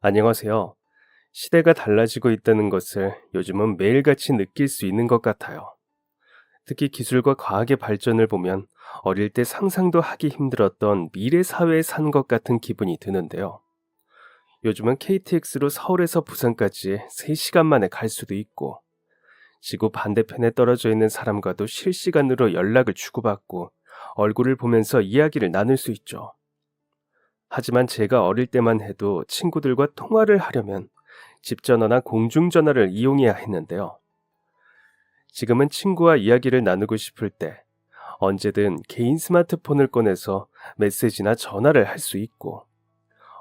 안녕하세요. 시대가 달라지고 있다는 것을 요즘은 매일같이 느낄 수 있는 것 같아요. 특히 기술과 과학의 발전을 보면 어릴 때 상상도 하기 힘들었던 미래 사회에 산 것 같은 기분이 드는데요. 요즘은 KTX로 서울에서 부산까지 3시간 만에 갈 수도 있고, 지구 반대편에 떨어져 있는 사람과도 실시간으로 연락을 주고받고, 얼굴을 보면서 이야기를 나눌 수 있죠. 하지만 제가 어릴 때만 해도 친구들과 통화를 하려면 집 전화나 공중 전화를 이용해야 했는데요. 지금은 친구와 이야기를 나누고 싶을 때 언제든 개인 스마트폰을 꺼내서 메시지나 전화를 할 수 있고,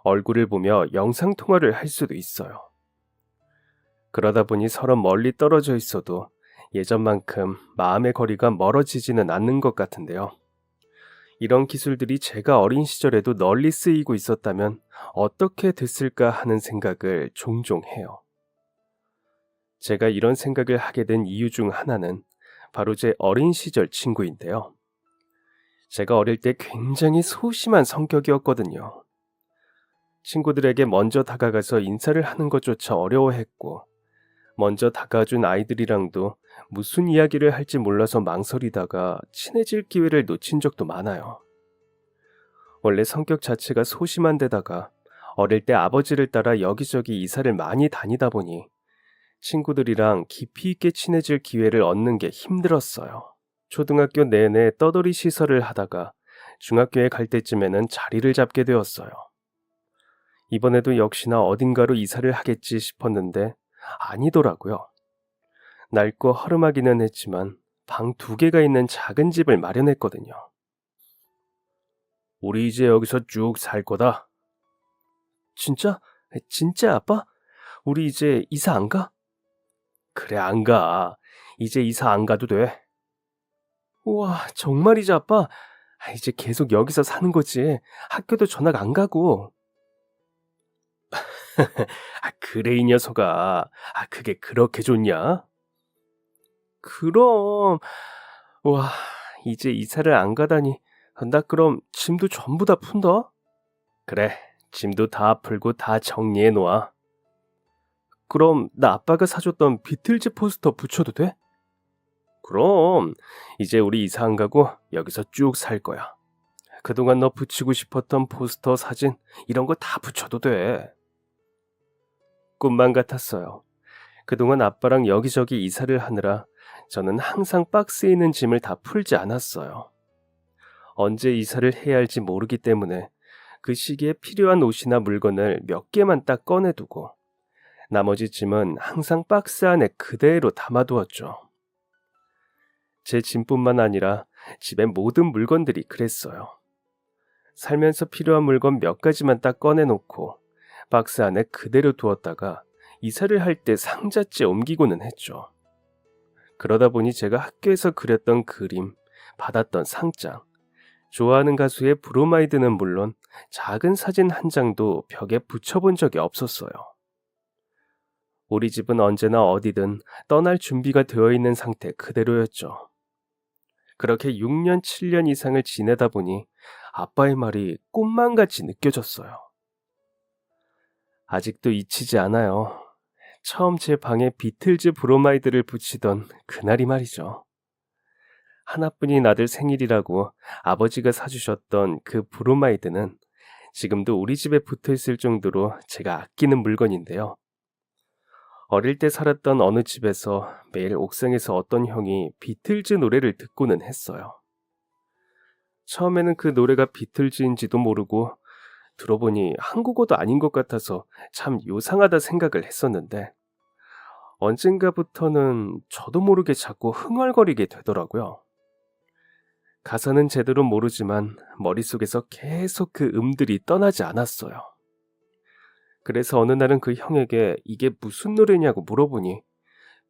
얼굴을 보며 영상 통화를 할 수도 있어요. 그러다 보니 서로 멀리 떨어져 있어도 예전만큼 마음의 거리가 멀어지지는 않는 것 같은데요. 이런 기술들이 제가 어린 시절에도 널리 쓰이고 있었다면 어떻게 됐을까 하는 생각을 종종 해요. 제가 이런 생각을 하게 된 이유 중 하나는 바로 제 어린 시절 친구인데요. 제가 어릴 때 굉장히 소심한 성격이었거든요. 친구들에게 먼저 다가가서 인사를 하는 것조차 어려워했고, 먼저 다가준 아이들이랑도 무슨 이야기를 할지 몰라서 망설이다가 친해질 기회를 놓친 적도 많아요. 원래 성격 자체가 소심한 데다가 어릴 때 아버지를 따라 여기저기 이사를 많이 다니다 보니 친구들이랑 깊이 있게 친해질 기회를 얻는 게 힘들었어요. 초등학교 내내 떠돌이 시설을 하다가 중학교에 갈 때쯤에는 자리를 잡게 되었어요. 이번에도 역시나 어딘가로 이사를 하겠지 싶었는데 아니더라고요. 낡고 허름하기는 했지만 방 2개가 있는 작은 집을 마련했거든요. 우리 이제 여기서 쭉 살 거다. 진짜? 진짜 아빠? 우리 이제 이사 안 가? 그래, 안 가. 이제 이사 안 가도 돼. 우와, 정말이지 아빠? 이제 계속 여기서 사는 거지. 학교도 전학 안 가고. 그래 이 녀석아. 그게 그렇게 좋냐? 그럼. 와, 이제 이사를 안 가다니. 나 그럼 짐도 전부 다 푼다? 그래, 짐도 다 풀고 다 정리해 놓아. 그럼 나 아빠가 사줬던 비틀즈 포스터 붙여도 돼? 그럼 이제 우리 이사 안 가고 여기서 쭉 살 거야. 그동안 너 붙이고 싶었던 포스터, 사진 이런 거 다 붙여도 돼. 꿈만 같았어요. 그동안 아빠랑 여기저기 이사를 하느라 저는 항상 박스에 있는 짐을 다 풀지 않았어요. 언제 이사를 해야 할지 모르기 때문에 그 시기에 필요한 옷이나 물건을 몇 개만 딱 꺼내두고 나머지 짐은 항상 박스 안에 그대로 담아두었죠. 제 짐뿐만 아니라 집의 모든 물건들이 그랬어요. 살면서 필요한 물건 몇 가지만 딱 꺼내놓고 박스 안에 그대로 두었다가 이사를 할 때 상자째 옮기고는 했죠. 그러다 보니 제가 학교에서 그렸던 그림, 받았던 상장, 좋아하는 가수의 브로마이드는 물론 작은 사진 한 장도 벽에 붙여본 적이 없었어요. 우리 집은 언제나 어디든 떠날 준비가 되어 있는 상태 그대로였죠. 그렇게 6년, 7년 이상을 지내다 보니 아빠의 말이 꿈만 같이 느껴졌어요. 아직도 잊히지 않아요. 처음 제 방에 비틀즈 브로마이드를 붙이던 그날이 말이죠. 하나뿐인 아들 생일이라고 아버지가 사주셨던 그 브로마이드는 지금도 우리 집에 붙어 있을 정도로 제가 아끼는 물건인데요. 어릴 때 살았던 어느 집에서 매일 옥상에서 어떤 형이 비틀즈 노래를 듣고는 했어요. 처음에는 그 노래가 비틀즈인지도 모르고 들어보니 한국어도 아닌 것 같아서 참 요상하다 생각을 했었는데 언젠가부터는 저도 모르게 자꾸 흥얼거리게 되더라고요. 가사는 제대로 모르지만 머릿속에서 계속 그 음들이 떠나지 않았어요. 그래서 어느 날은 그 형에게 이게 무슨 노래냐고 물어보니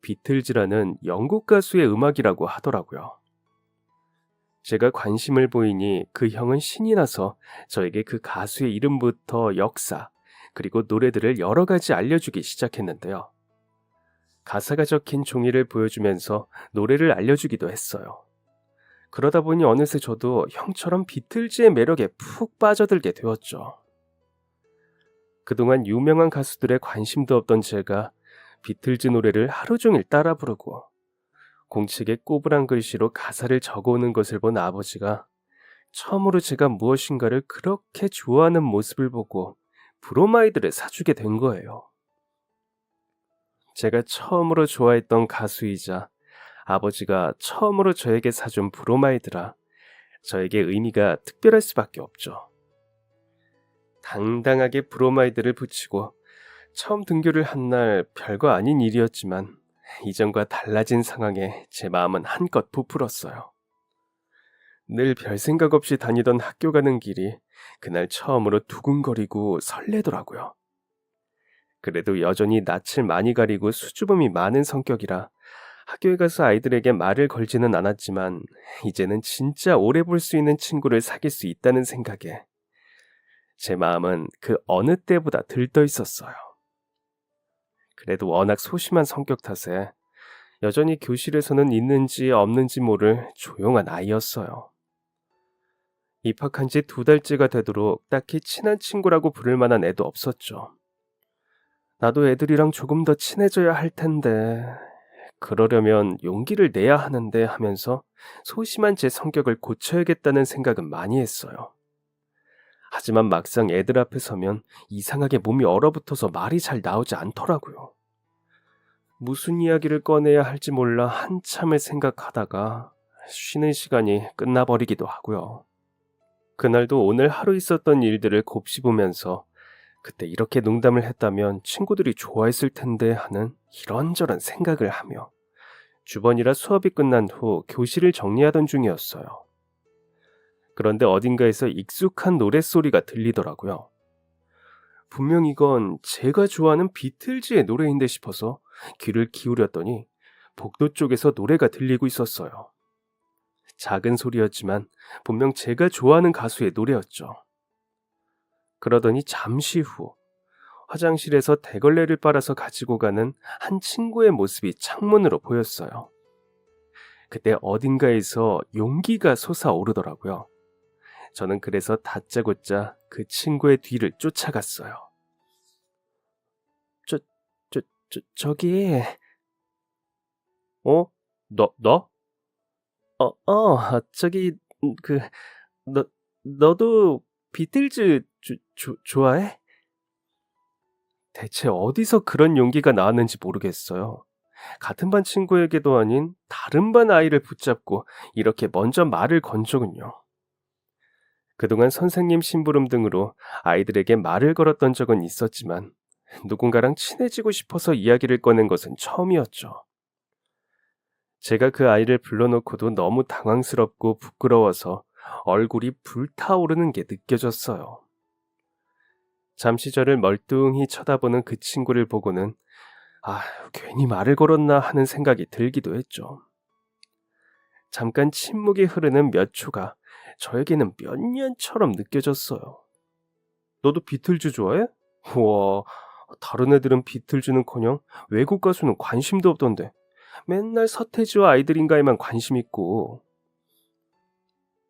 비틀즈라는 영국 가수의 음악이라고 하더라고요. 제가 관심을 보이니 그 형은 신이 나서 저에게 그 가수의 이름부터 역사, 그리고 노래들을 여러 가지 알려주기 시작했는데요. 가사가 적힌 종이를 보여주면서 노래를 알려주기도 했어요. 그러다 보니 어느새 저도 형처럼 비틀즈의 매력에 푹 빠져들게 되었죠. 그동안 유명한 가수들의 관심도 없던 제가 비틀즈 노래를 하루 종일 따라 부르고 공책에 꼬부랑 글씨로 가사를 적어오는 것을 본 아버지가 처음으로 제가 무엇인가를 그렇게 좋아하는 모습을 보고 브로마이드를 사주게 된 거예요. 제가 처음으로 좋아했던 가수이자 아버지가 처음으로 저에게 사준 브로마이드라 저에게 의미가 특별할 수밖에 없죠. 당당하게 브로마이드를 붙이고 처음 등교를 한 날 별거 아닌 일이었지만 이전과 달라진 상황에 제 마음은 한껏 부풀었어요. 늘 별 생각 없이 다니던 학교 가는 길이 그날 처음으로 두근거리고 설레더라고요. 그래도 여전히 낯을 많이 가리고 수줍음이 많은 성격이라 학교에 가서 아이들에게 말을 걸지는 않았지만 이제는 진짜 오래 볼 수 있는 친구를 사귈 수 있다는 생각에 제 마음은 그 어느 때보다 들떠 있었어요. 그래도 워낙 소심한 성격 탓에 여전히 교실에서는 있는지 없는지 모를 조용한 아이였어요. 입학한 지 2달째가 되도록 딱히 친한 친구라고 부를 만한 애도 없었죠. 나도 애들이랑 조금 더 친해져야 할 텐데 그러려면 용기를 내야 하는데 하면서 소심한 제 성격을 고쳐야겠다는 생각은 많이 했어요. 하지만 막상 애들 앞에 서면 이상하게 몸이 얼어붙어서 말이 잘 나오지 않더라고요. 무슨 이야기를 꺼내야 할지 몰라 한참을 생각하다가 쉬는 시간이 끝나버리기도 하고요. 그날도 오늘 하루 있었던 일들을 곱씹으면서 그때 이렇게 농담을 했다면 친구들이 좋아했을 텐데 하는 이런저런 생각을 하며 주번이라 수업이 끝난 후 교실을 정리하던 중이었어요. 그런데 어딘가에서 익숙한 노랫소리가 들리더라고요. 분명 이건 제가 좋아하는 비틀즈의 노래인데 싶어서 귀를 기울였더니 복도 쪽에서 노래가 들리고 있었어요. 작은 소리였지만 분명 제가 좋아하는 가수의 노래였죠. 그러더니 잠시 후 화장실에서 대걸레를 빨아서 가지고 가는 한 친구의 모습이 창문으로 보였어요. 그때 어딘가에서 용기가 솟아오르더라고요. 저는 그래서 다짜고짜 그 친구의 뒤를 쫓아갔어요. 저기... 너? 저기... 그... 너도 비틀즈 좋아해? 대체 어디서 그런 용기가 나왔는지 모르겠어요. 같은 반 친구에게도 아닌 다른 반 아이를 붙잡고 이렇게 먼저 말을 건 적은요. 그동안 선생님 심부름 등으로 아이들에게 말을 걸었던 적은 있었지만 누군가랑 친해지고 싶어서 이야기를 꺼낸 것은 처음이었죠. 제가 그 아이를 불러놓고도 너무 당황스럽고 부끄러워서 얼굴이 불타오르는 게 느껴졌어요. 잠시 저를 멀뚱히 쳐다보는 그 친구를 보고는 괜히 말을 걸었나 하는 생각이 들기도 했죠. 잠깐 침묵이 흐르는 몇 초가 저에게는 몇 년처럼 느껴졌어요. 너도 비틀즈 좋아해? 우와, 다른 애들은 비틀즈는커녕 외국 가수는 관심도 없던데 맨날 서태지와 아이들인가에만 관심 있고.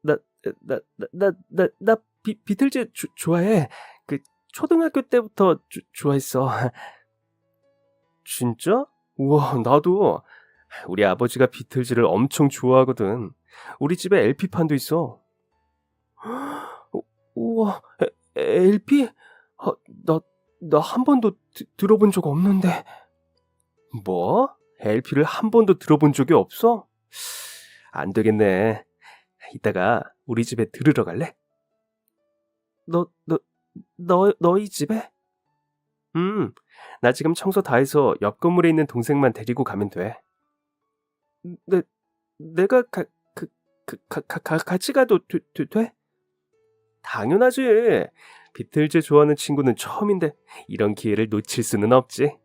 나 비틀즈 좋아해. 그 초등학교 때부터 좋아했어. 진짜? 우와, 나도. 우리 아버지가 비틀즈를 엄청 좋아하거든. 우리 집에 LP판도 있어. 우와, LP? 나 한 번도 들어본 적 없는데. 뭐? LP를 한 번도 들어본 적이 없어? 안 되겠네. 이따가 우리 집에 들으러 갈래? 너희 집에? 나 지금 청소 다 해서 옆 건물에 있는 동생만 데리고 가면 돼. 내가 같이 가도 돼? 당연하지. 비틀즈 좋아하는 친구는 처음인데 이런 기회를 놓칠 수는 없지.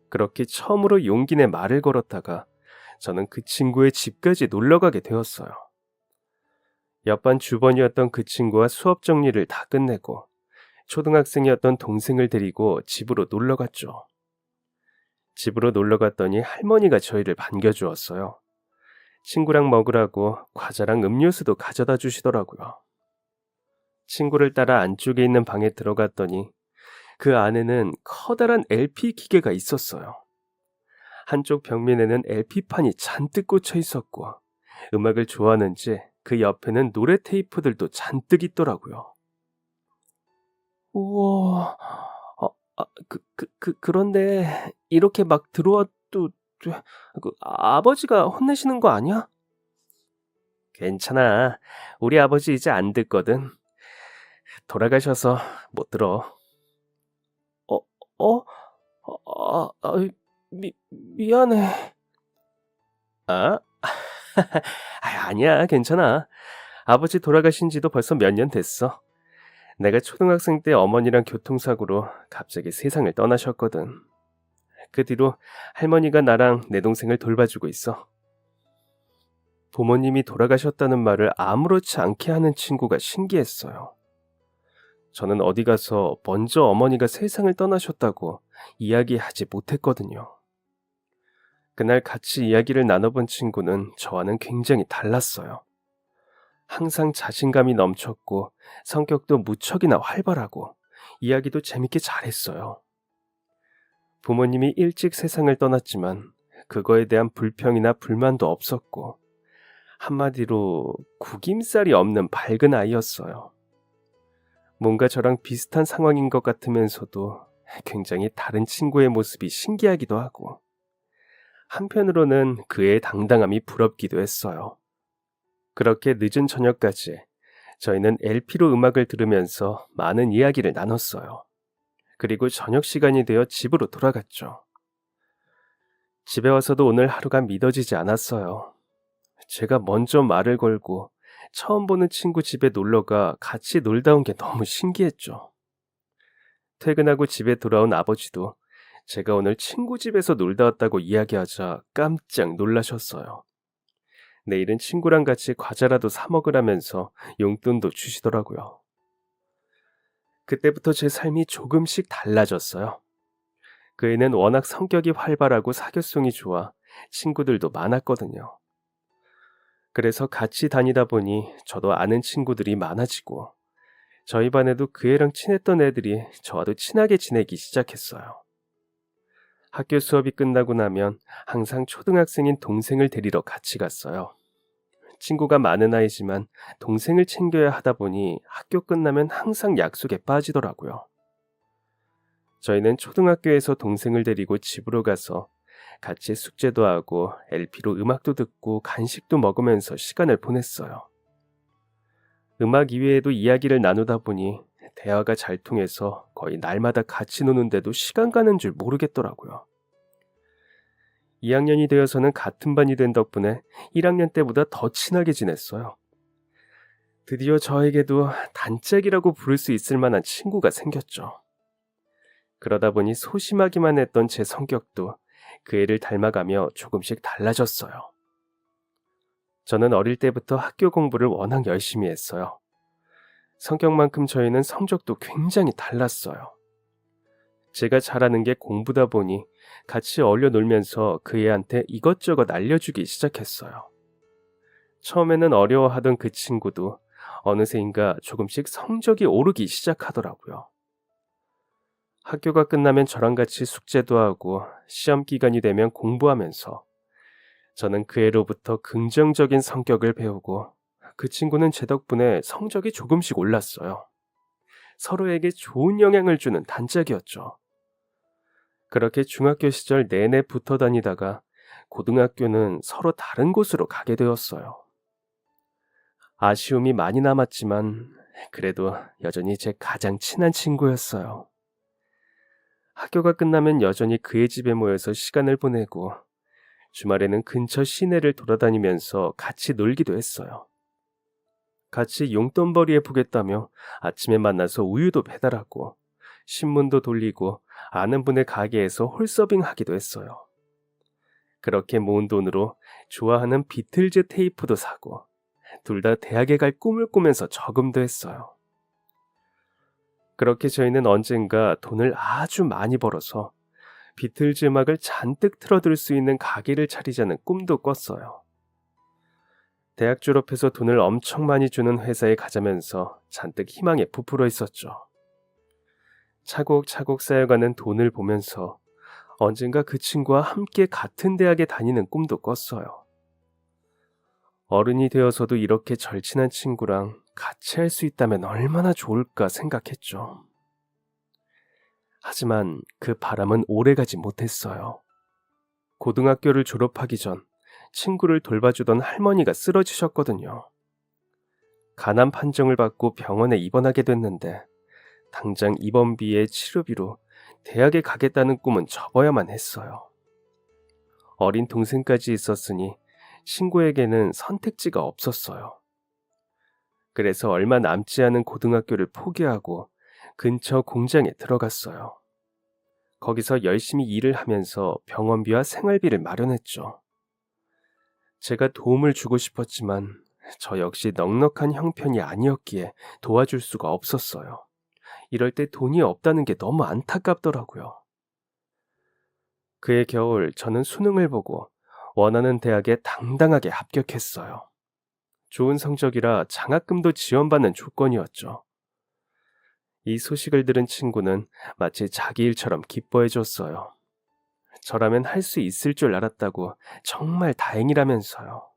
그렇게 처음으로 용기 내 말을 걸었다가 저는 그 친구의 집까지 놀러가게 되었어요. 옆반 주번이었던 그 친구와 수업 정리를 다 끝내고 초등학생이었던 동생을 데리고 집으로 놀러갔죠. 집으로 놀러갔더니 할머니가 저희를 반겨주었어요. 친구랑 먹으라고 과자랑 음료수도 가져다 주시더라고요. 친구를 따라 안쪽에 있는 방에 들어갔더니 그 안에는 커다란 LP 기계가 있었어요. 한쪽 벽면에는 LP판이 잔뜩 꽂혀 있었고 음악을 좋아하는지 그 옆에는 노래 테이프들도 잔뜩 있더라고요. 우와, 그런데 이렇게 막 들어와도 아버지가 혼내시는 거 아니야? 괜찮아. 우리 아버지 이제 안 듣거든. 돌아가셔서 못 들어. 어, 어? 미안해. 아? 아니야, 괜찮아. 아버지 돌아가신 지도 벌써 몇 년 됐어. 내가 초등학생 때 어머니랑 교통사고로 갑자기 세상을 떠나셨거든. 그 뒤로 할머니가 나랑 내 동생을 돌봐주고 있어. 부모님이 돌아가셨다는 말을 아무렇지 않게 하는 친구가 신기했어요. 저는 어디 가서 먼저 어머니가 세상을 떠나셨다고 이야기하지 못했거든요. 그날 같이 이야기를 나눠본 친구는 저와는 굉장히 달랐어요. 항상 자신감이 넘쳤고 성격도 무척이나 활발하고 이야기도 재밌게 잘했어요. 부모님이 일찍 세상을 떠났지만 그거에 대한 불평이나 불만도 없었고 한마디로 구김살이 없는 밝은 아이였어요. 뭔가 저랑 비슷한 상황인 것 같으면서도 굉장히 다른 친구의 모습이 신기하기도 하고 한편으로는 그의 당당함이 부럽기도 했어요. 그렇게 늦은 저녁까지 저희는 LP로 음악을 들으면서 많은 이야기를 나눴어요. 그리고 저녁 시간이 되어 집으로 돌아갔죠. 집에 와서도 오늘 하루가 믿어지지 않았어요. 제가 먼저 말을 걸고 처음 보는 친구 집에 놀러가 같이 놀다 온 게 너무 신기했죠. 퇴근하고 집에 돌아온 아버지도 제가 오늘 친구 집에서 놀다 왔다고 이야기하자 깜짝 놀라셨어요. 내일은 친구랑 같이 과자라도 사 먹으라면서 용돈도 주시더라고요. 그때부터 제 삶이 조금씩 달라졌어요. 그 애는 워낙 성격이 활발하고 사교성이 좋아 친구들도 많았거든요. 그래서 같이 다니다 보니 저도 아는 친구들이 많아지고 저희 반에도 그 애랑 친했던 애들이 저와도 친하게 지내기 시작했어요. 학교 수업이 끝나고 나면 항상 초등학생인 동생을 데리러 같이 갔어요. 친구가 많은 아이지만 동생을 챙겨야 하다 보니 학교 끝나면 항상 약속에 빠지더라고요. 저희는 초등학교에서 동생을 데리고 집으로 가서 같이 숙제도 하고 LP로 음악도 듣고 간식도 먹으면서 시간을 보냈어요. 음악 이외에도 이야기를 나누다 보니 대화가 잘 통해서 거의 날마다 같이 노는데도 시간 가는 줄 모르겠더라고요. 2학년이 되어서는 같은 반이 된 덕분에 1학년 때보다 더 친하게 지냈어요. 드디어 저에게도 단짝이라고 부를 수 있을 만한 친구가 생겼죠. 그러다 보니 소심하기만 했던 제 성격도 그 애를 닮아가며 조금씩 달라졌어요. 저는 어릴 때부터 학교 공부를 워낙 열심히 했어요. 성격만큼 저희는 성적도 굉장히 달랐어요. 제가 잘하는 게 공부다 보니 같이 어울려 놀면서 그 애한테 이것저것 알려주기 시작했어요. 처음에는 어려워하던 그 친구도 어느새인가 조금씩 성적이 오르기 시작하더라고요. 학교가 끝나면 저랑 같이 숙제도 하고 시험 기간이 되면 공부하면서 저는 그 애로부터 긍정적인 성격을 배우고 그 친구는 제 덕분에 성적이 조금씩 올랐어요. 서로에게 좋은 영향을 주는 단짝이었죠. 그렇게 중학교 시절 내내 붙어 다니다가 고등학교는 서로 다른 곳으로 가게 되었어요. 아쉬움이 많이 남았지만 그래도 여전히 제 가장 친한 친구였어요. 학교가 끝나면 여전히 그의 집에 모여서 시간을 보내고 주말에는 근처 시내를 돌아다니면서 같이 놀기도 했어요. 같이 용돈벌이해 보겠다며 아침에 만나서 우유도 배달하고 신문도 돌리고 아는 분의 가게에서 홀서빙 하기도 했어요. 그렇게 모은 돈으로 좋아하는 비틀즈 테이프도 사고 둘 다 대학에 갈 꿈을 꾸면서 저금도 했어요. 그렇게 저희는 언젠가 돈을 아주 많이 벌어서 비틀즈 음악을 잔뜩 틀어둘 수 있는 가게를 차리자는 꿈도 꿨어요. 대학 졸업해서 돈을 엄청 많이 주는 회사에 가자면서 잔뜩 희망에 부풀어 있었죠. 차곡차곡 쌓여가는 돈을 보면서 언젠가 그 친구와 함께 같은 대학에 다니는 꿈도 꿨어요. 어른이 되어서도 이렇게 절친한 친구랑 같이 할 수 있다면 얼마나 좋을까 생각했죠. 하지만 그 바람은 오래가지 못했어요. 고등학교를 졸업하기 전 친구를 돌봐주던 할머니가 쓰러지셨거든요. 간암 판정을 받고 병원에 입원하게 됐는데 당장 입원비에 치료비로 대학에 가겠다는 꿈은 접어야만 했어요. 어린 동생까지 있었으니 친구에게는 선택지가 없었어요. 그래서 얼마 남지 않은 고등학교를 포기하고 근처 공장에 들어갔어요. 거기서 열심히 일을 하면서 병원비와 생활비를 마련했죠. 제가 도움을 주고 싶었지만 저 역시 넉넉한 형편이 아니었기에 도와줄 수가 없었어요. 이럴 때 돈이 없다는 게 너무 안타깝더라고요. 그해 겨울 저는 수능을 보고 원하는 대학에 당당하게 합격했어요. 좋은 성적이라 장학금도 지원받는 조건이었죠. 이 소식을 들은 친구는 마치 자기 일처럼 기뻐해 줬어요. 저라면 할 수 있을 줄 알았다고 정말 다행이라면서요.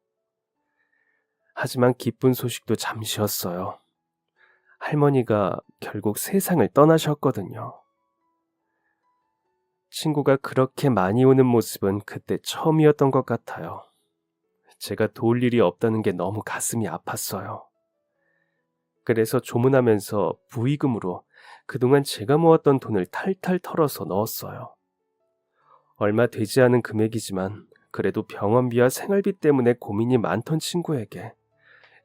하지만 기쁜 소식도 잠시였어요. 할머니가 결국 세상을 떠나셨거든요. 친구가 그렇게 많이 우는 모습은 그때 처음이었던 것 같아요. 제가 도울 일이 없다는 게 너무 가슴이 아팠어요. 그래서 조문하면서 부의금으로 그동안 제가 모았던 돈을 탈탈 털어서 넣었어요. 얼마 되지 않은 금액이지만 그래도 병원비와 생활비 때문에 고민이 많던 친구에게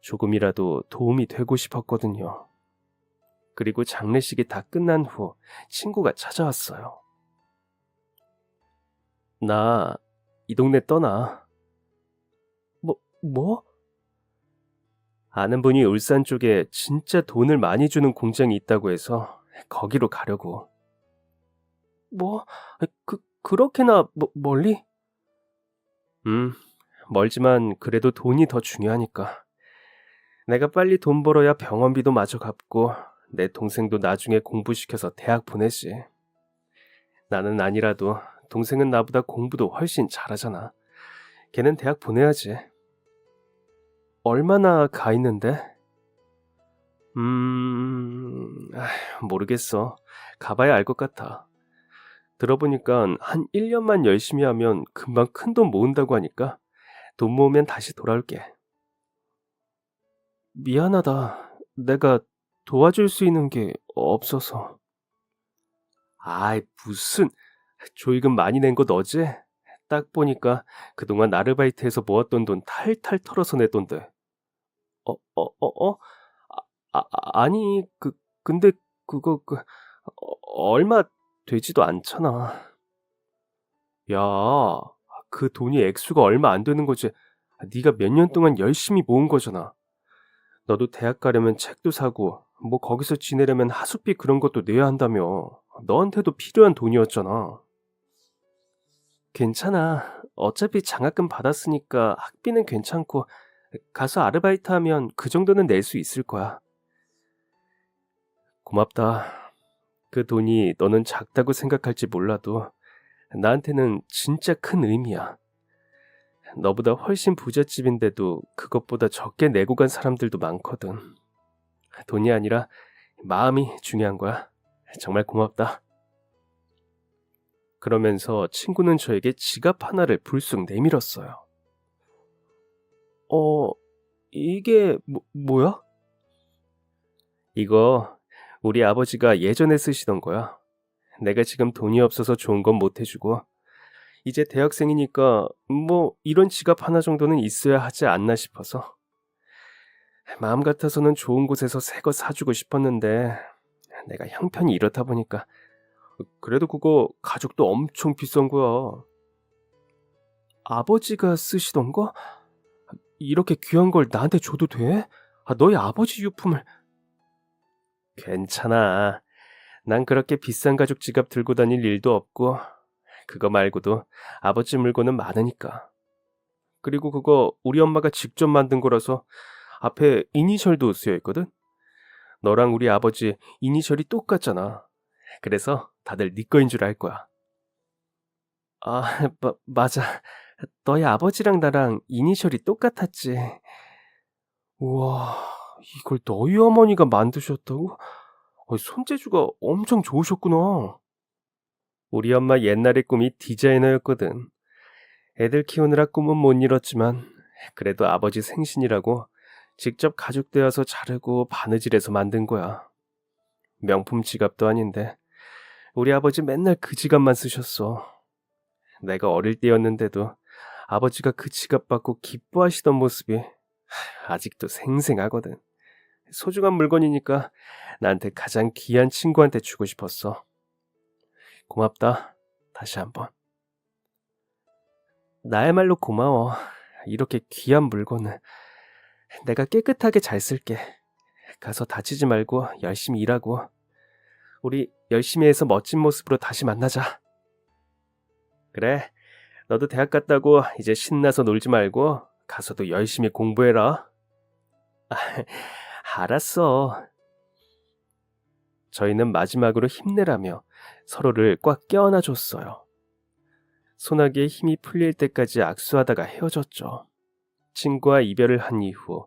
조금이라도 도움이 되고 싶었거든요. 그리고 장례식이 다 끝난 후 친구가 찾아왔어요. 나 이 동네 떠나. 뭐? 아는 분이 울산 쪽에 진짜 돈을 많이 주는 공장이 있다고 해서 거기로 가려고. 뭐? 그렇게나 멀리? 멀지만 그래도 돈이 더 중요하니까. 내가 빨리 돈 벌어야 병원비도 마저 갚고 내 동생도 나중에 공부시켜서 대학 보내지. 나는 아니라도 동생은 나보다 공부도 훨씬 잘하잖아. 걔는 대학 보내야지. 얼마나 가 있는데? 모르겠어. 가봐야 알 것 같아. 들어보니까 한 1년만 열심히 하면 금방 큰 돈 모은다고 하니까 돈 모으면 다시 돌아올게. 미안하다. 내가 도와줄 수 있는 게 없어서. 아이, 무슨. 조이금 많이 낸 거 너지? 딱 보니까 그동안 아르바이트해서 모았던 돈 탈탈 털어서 내 돈데. 어? 아니, 근데 그거, 얼마 되지도 않잖아. 야, 그 돈이 액수가 얼마 안 되는 거지. 네가 몇 년 동안 열심히 모은 거잖아. 너도 대학 가려면 책도 사고, 뭐 거기서 지내려면 하숙비 그런 것도 내야 한다며. 너한테도 필요한 돈이었잖아. 괜찮아. 어차피 장학금 받았으니까 학비는 괜찮고, 가서 아르바이트 하면 그 정도는 낼 수 있을 거야. 고맙다. 그 돈이 너는 작다고 생각할지 몰라도 나한테는 진짜 큰 의미야. 너보다 훨씬 부잣집인데도 그것보다 적게 내고 간 사람들도 많거든. 돈이 아니라 마음이 중요한 거야. 정말 고맙다. 그러면서 친구는 저에게 지갑 하나를 불쑥 내밀었어요. 이게 뭐야? 이거 우리 아버지가 예전에 쓰시던 거야. 내가 지금 돈이 없어서 좋은 건 못 해주고 이제 대학생이니까 뭐 이런 지갑 하나 정도는 있어야 하지 않나 싶어서. 마음 같아서는 좋은 곳에서 새 거 사주고 싶었는데 내가 형편이 이렇다 보니까. 그래도 그거 가격도 엄청 비싼 거야. 아버지가 쓰시던 거? 이렇게 귀한 걸 나한테 줘도 돼? 너희 아버지 유품을. 괜찮아. 난 그렇게 비싼 가죽 지갑 들고 다닐 일도 없고 그거 말고도 아버지 물건은 많으니까. 그리고 그거 우리 엄마가 직접 만든 거라서 앞에 이니셜도 쓰여 있거든? 너랑 우리 아버지 이니셜이 똑같잖아. 그래서 다들 네 거인 줄 알 거야. 아, 맞아. 너희 아버지랑 나랑 이니셜이 똑같았지. 우와, 이걸 너희 어머니가 만드셨다고? 손재주가 엄청 좋으셨구나. 우리 엄마 옛날의 꿈이 디자이너였거든. 애들 키우느라 꿈은 못 이뤘지만 그래도 아버지 생신이라고 직접 가죽대여서 자르고 바느질해서 만든 거야. 명품 지갑도 아닌데 우리 아버지 맨날 그 지갑만 쓰셨어. 내가 어릴 때였는데도 아버지가 그 지갑 받고 기뻐하시던 모습이 아직도 생생하거든. 소중한 물건이니까 나한테 가장 귀한 친구한테 주고 싶었어. 고맙다. 다시 한번. 나야말로 고마워. 이렇게 귀한 물건을. 내가 깨끗하게 잘 쓸게. 가서 다치지 말고 열심히 일하고. 우리 열심히 해서 멋진 모습으로 다시 만나자. 그래. 너도 대학 갔다고 이제 신나서 놀지 말고 가서도 열심히 공부해라. 알았어. 저희는 마지막으로 힘내라며 서로를 꽉 껴안아 줬어요. 소나기에 힘이 풀릴 때까지 악수하다가 헤어졌죠. 친구와 이별을 한 이후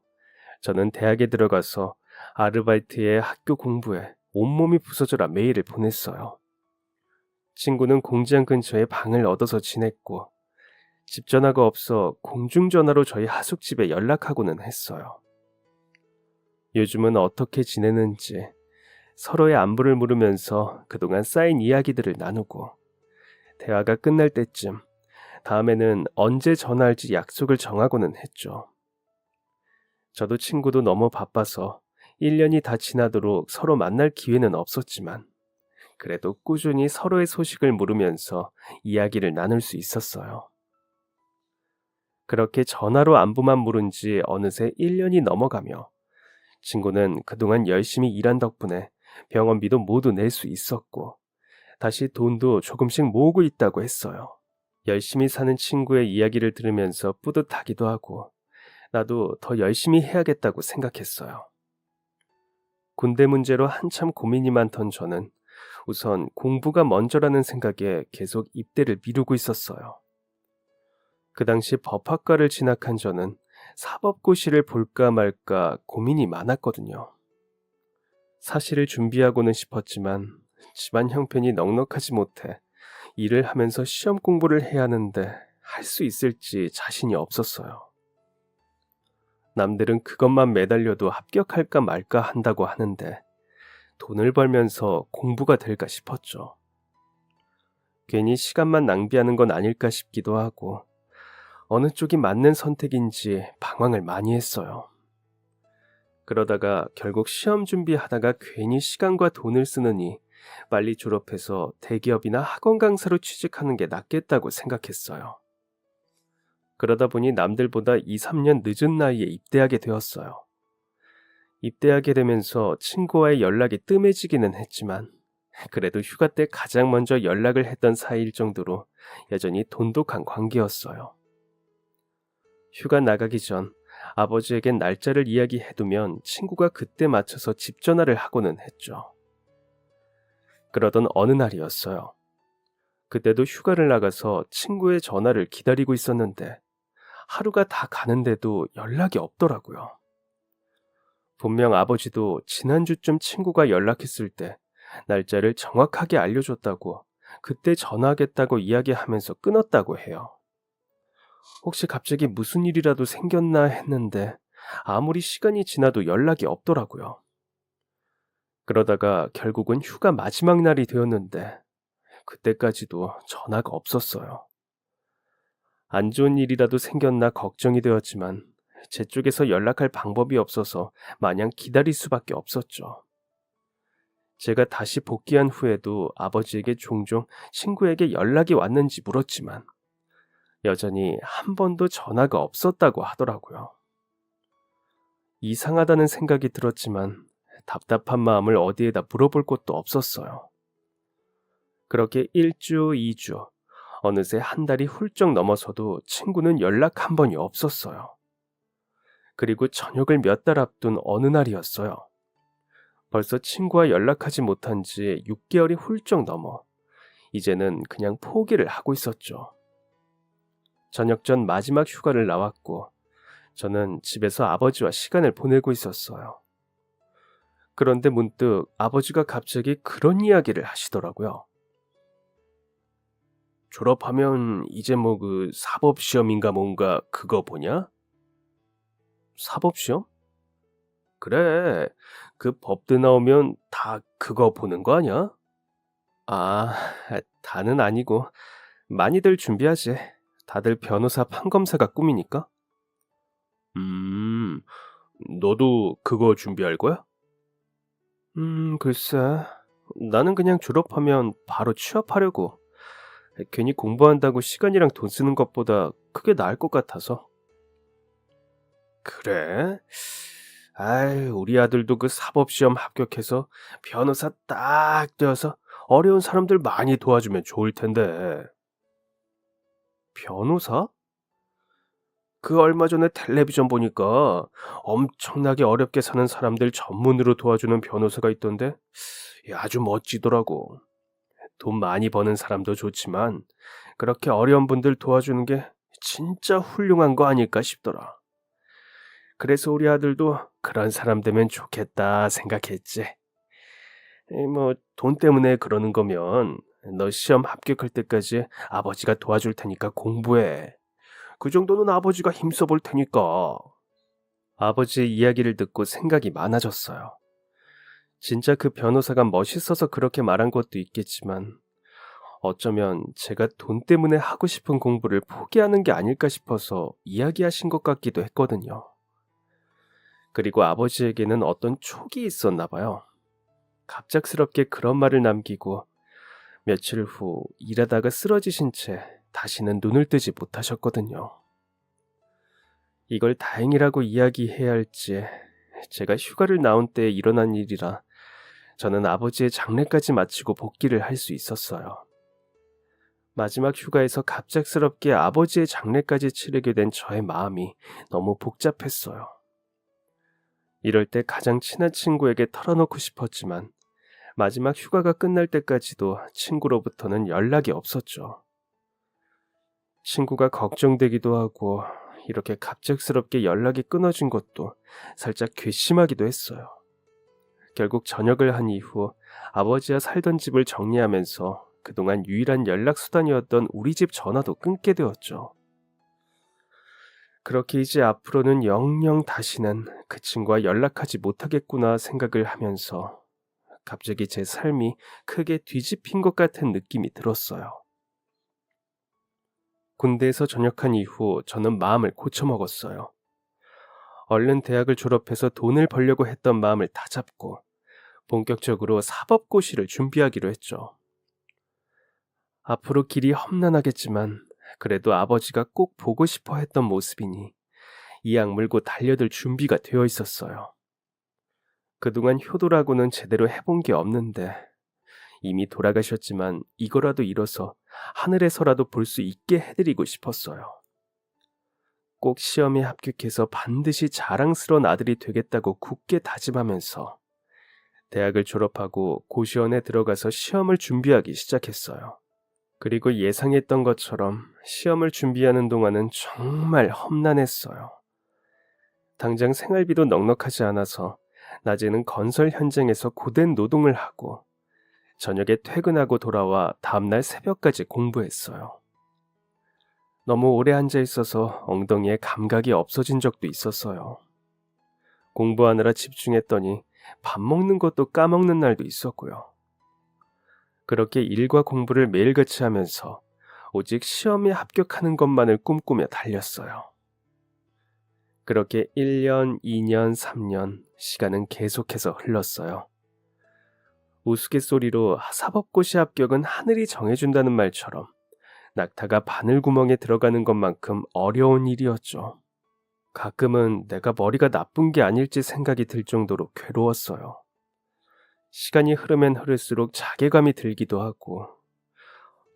저는 대학에 들어가서 아르바이트에 학교 공부에 온몸이 부서져라 매일을 보냈어요. 친구는 공장 근처에 방을 얻어서 지냈고 집 전화가 없어 공중전화로 저희 하숙집에 연락하고는 했어요. 요즘은 어떻게 지내는지 서로의 안부를 물으면서 그동안 쌓인 이야기들을 나누고 대화가 끝날 때쯤 다음에는 언제 전화할지 약속을 정하고는 했죠. 저도 친구도 너무 바빠서 1년이 다 지나도록 서로 만날 기회는 없었지만 그래도 꾸준히 서로의 소식을 물으면서 이야기를 나눌 수 있었어요. 그렇게 전화로 안부만 물은 지 어느새 1년이 넘어가며 친구는 그동안 열심히 일한 덕분에 병원비도 모두 낼 수 있었고 다시 돈도 조금씩 모으고 있다고 했어요. 열심히 사는 친구의 이야기를 들으면서 뿌듯하기도 하고 나도 더 열심히 해야겠다고 생각했어요. 군대 문제로 한참 고민이 많던 저는 우선 공부가 먼저라는 생각에 계속 입대를 미루고 있었어요. 그 당시 법학과를 진학한 저는 사법고시를 볼까 말까 고민이 많았거든요. 사실을 준비하고는 싶었지만 집안 형편이 넉넉하지 못해 일을 하면서 시험 공부를 해야 하는데 할 수 있을지 자신이 없었어요. 남들은 그것만 매달려도 합격할까 말까 한다고 하는데 돈을 벌면서 공부가 될까 싶었죠. 괜히 시간만 낭비하는 건 아닐까 싶기도 하고 어느 쪽이 맞는 선택인지 방황을 많이 했어요. 그러다가 결국 시험 준비하다가 괜히 시간과 돈을 쓰느니 빨리 졸업해서 대기업이나 학원 강사로 취직하는 게 낫겠다고 생각했어요. 그러다 보니 남들보다 2, 3년 늦은 나이에 입대하게 되었어요. 입대하게 되면서 친구와의 연락이 뜸해지기는 했지만 그래도 휴가 때 가장 먼저 연락을 했던 사이일 정도로 여전히 돈독한 관계였어요. 휴가 나가기 전 아버지에겐 날짜를 이야기해두면 친구가 그때 맞춰서 집 전화를 하고는 했죠. 그러던 어느 날이었어요. 그때도 휴가를 나가서 친구의 전화를 기다리고 있었는데 하루가 다 가는데도 연락이 없더라고요. 분명 아버지도 지난주쯤 친구가 연락했을 때 날짜를 정확하게 알려줬다고 그때 전화하겠다고 이야기하면서 끊었다고 해요. 혹시 갑자기 무슨 일이라도 생겼나 했는데 아무리 시간이 지나도 연락이 없더라고요. 그러다가 결국은 휴가 마지막 날이 되었는데 그때까지도 전화가 없었어요. 안 좋은 일이라도 생겼나 걱정이 되었지만 제 쪽에서 연락할 방법이 없어서 마냥 기다릴 수밖에 없었죠. 제가 다시 복귀한 후에도 아버지에게 종종 친구에게 연락이 왔는지 물었지만 여전히 한 번도 전화가 없었다고 하더라고요. 이상하다는 생각이 들었지만 답답한 마음을 어디에다 물어볼 곳도 없었어요. 그렇게 1주, 2주, 어느새 한 달이 훌쩍 넘어서도 친구는 연락 한 번이 없었어요. 그리고 저녁을 몇 달 앞둔 어느 날이었어요. 벌써 친구와 연락하지 못한 지 6개월이 훌쩍 넘어 이제는 그냥 포기를 하고 있었죠. 저녁 전 마지막 휴가를 나왔고 저는 집에서 아버지와 시간을 보내고 있었어요. 그런데 문득 아버지가 갑자기 그런 이야기를 하시더라고요. 졸업하면 이제 뭐 그 사법시험인가 뭔가 그거 보냐? 사법시험? 그래. 그 법대 나오면 다 그거 보는 거 아니야? 아, 다는 아니고 많이들 준비하지. 다들 변호사 판검사가 꿈이니까. 음, 너도 그거 준비할 거야? 글쎄. 나는 그냥 졸업하면 바로 취업하려고. 괜히 공부한다고 시간이랑 돈 쓰는 것보다 그게 나을 것 같아서. 그래? 아이, 우리 아들도 그 사법시험 합격해서 변호사 딱 되어서 어려운 사람들 많이 도와주면 좋을 텐데. 변호사? 그 얼마 전에 텔레비전 보니까 엄청나게 어렵게 사는 사람들 전문으로 도와주는 변호사가 있던데 아주 멋지더라고. 돈 많이 버는 사람도 좋지만 그렇게 어려운 분들 도와주는 게 진짜 훌륭한 거 아닐까 싶더라. 그래서 우리 아들도 그런 사람 되면 좋겠다 생각했지. 뭐 돈 때문에 그러는 거면 너 시험 합격할 때까지 아버지가 도와줄 테니까 공부해. 그 정도는 아버지가 힘써 볼 테니까. 아버지의 이야기를 듣고 생각이 많아졌어요. 진짜 그 변호사가 멋있어서 그렇게 말한 것도 있겠지만 어쩌면 제가 돈 때문에 하고 싶은 공부를 포기하는 게 아닐까 싶어서 이야기하신 것 같기도 했거든요. 그리고 아버지에게는 어떤 촉이 있었나 봐요. 갑작스럽게 그런 말을 남기고 며칠 후 일하다가 쓰러지신 채 다시는 눈을 뜨지 못하셨거든요. 이걸 다행이라고 이야기해야 할지 제가 휴가를 나온 때에 일어난 일이라 저는 아버지의 장례까지 마치고 복귀를 할 수 있었어요. 마지막 휴가에서 갑작스럽게 아버지의 장례까지 치르게 된 저의 마음이 너무 복잡했어요. 이럴 때 가장 친한 친구에게 털어놓고 싶었지만 마지막 휴가가 끝날 때까지도 친구로부터는 연락이 없었죠. 친구가 걱정되기도 하고 이렇게 갑작스럽게 연락이 끊어진 것도 살짝 괘씸하기도 했어요. 결국 저녁을 한 이후 아버지와 살던 집을 정리하면서 그동안 유일한 연락 수단이었던 우리 집 전화도 끊게 되었죠. 그렇게 이제 앞으로는 영영 다시는 그 친구와 연락하지 못하겠구나 생각을 하면서 갑자기 제 삶이 크게 뒤집힌 것 같은 느낌이 들었어요. 군대에서 전역한 이후 저는 마음을 고쳐먹었어요. 얼른 대학을 졸업해서 돈을 벌려고 했던 마음을 다잡고 본격적으로 사법고시를 준비하기로 했죠. 앞으로 길이 험난하겠지만 그래도 아버지가 꼭 보고 싶어 했던 모습이니 이 악물고 달려들 준비가 되어 있었어요. 그동안 효도라고는 제대로 해본 게 없는데 이미 돌아가셨지만 이거라도 이뤄서 하늘에서라도 볼 수 있게 해드리고 싶었어요. 꼭 시험에 합격해서 반드시 자랑스러운 아들이 되겠다고 굳게 다짐하면서 대학을 졸업하고 고시원에 들어가서 시험을 준비하기 시작했어요. 그리고 예상했던 것처럼 시험을 준비하는 동안은 정말 험난했어요. 당장 생활비도 넉넉하지 않아서 낮에는 건설 현장에서 고된 노동을 하고 저녁에 퇴근하고 돌아와 다음날 새벽까지 공부했어요. 너무 오래 앉아 있어서 엉덩이에 감각이 없어진 적도 있었어요. 공부하느라 집중했더니 밥 먹는 것도 까먹는 날도 있었고요. 그렇게 일과 공부를 매일같이 하면서 오직 시험에 합격하는 것만을 꿈꾸며 달렸어요. 그렇게 1년, 2년, 3년 시간은 계속해서 흘렀어요. 우스갯소리로 사법고시 합격은 하늘이 정해준다는 말처럼 낙타가 바늘구멍에 들어가는 것만큼 어려운 일이었죠. 가끔은 내가 머리가 나쁜 게 아닐지 생각이 들 정도로 괴로웠어요. 시간이 흐르면 흐를수록 자괴감이 들기도 하고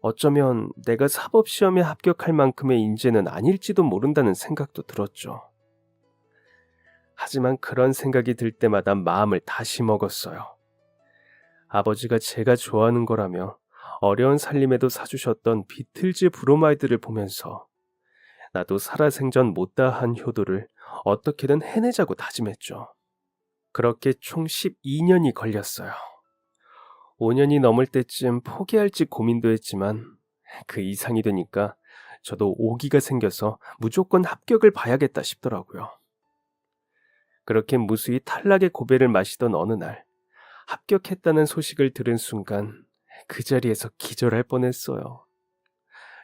어쩌면 내가 사법시험에 합격할 만큼의 인재는 아닐지도 모른다는 생각도 들었죠. 하지만 그런 생각이 들 때마다 마음을 다시 먹었어요. 아버지가 제가 좋아하는 거라며 어려운 살림에도 사주셨던 비틀즈 브로마이드를 보면서 나도 살아생전 못다한 효도를 어떻게든 해내자고 다짐했죠. 그렇게 총 12년이 걸렸어요. 5년이 넘을 때쯤 포기할지 고민도 했지만 그 이상이 되니까 저도 오기가 생겨서 무조건 합격을 봐야겠다 싶더라고요. 그렇게 무수히 탈락의 고배를 마시던 어느 날 합격했다는 소식을 들은 순간 그 자리에서 기절할 뻔했어요.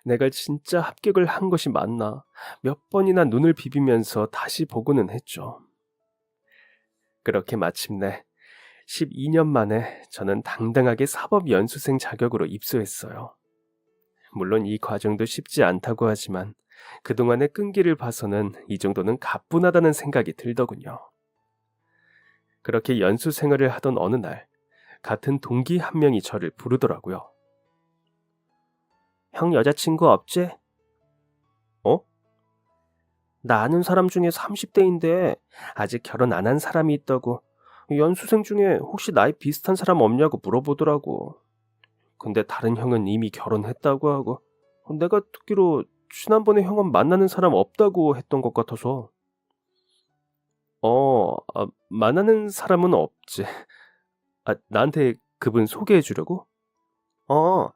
내가 진짜 합격을 한 것이 맞나 몇 번이나 눈을 비비면서 다시 보고는 했죠. 그렇게 마침내 12년 만에 저는 당당하게 사법연수생 자격으로 입소했어요. 물론 이 과정도 쉽지 않다고 하지만 그동안의 끈기를 봐서는 이 정도는 가뿐하다는 생각이 들더군요. 그렇게 연수 생활을 하던 어느 날 같은 동기 한 명이 저를 부르더라고요. 형 여자친구 없지? 어? 나 아는 사람 중에 30대인데 아직 결혼 안 한 사람이 있다고. 연수생 중에 혹시 나이 비슷한 사람 없냐고 물어보더라고. 근데 다른 형은 이미 결혼했다고 하고 내가 듣기로 지난번에 형은 만나는 사람 없다고 했던 것 같아서. 만나는 사람은 없지. 나한테 그분 소개해 주려고? 어,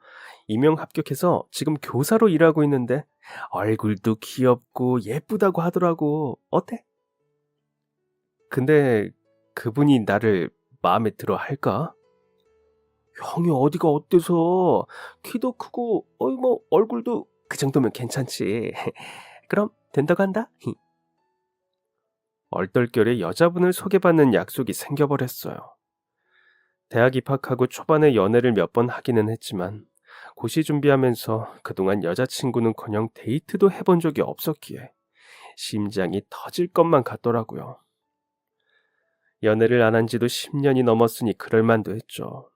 임용 합격해서 지금 교사로 일하고 있는데 얼굴도 귀엽고 예쁘다고 하더라고. 어때? 근데 그분이 나를 마음에 들어 할까? 형이 어디가 어때서 키도 크고 뭐 얼굴도 그 정도면 괜찮지. 그럼 된다고 한다. 얼떨결에 여자분을 소개받는 약속이 생겨버렸어요. 대학 입학하고 초반에 연애를 몇 번 하기는 했지만 고시 준비하면서 그동안 여자친구는커녕 데이트도 해본 적이 없었기에 심장이 터질 것만 같더라고요. 연애를 안 한 지도 10년이 넘었으니 그럴만도 했죠.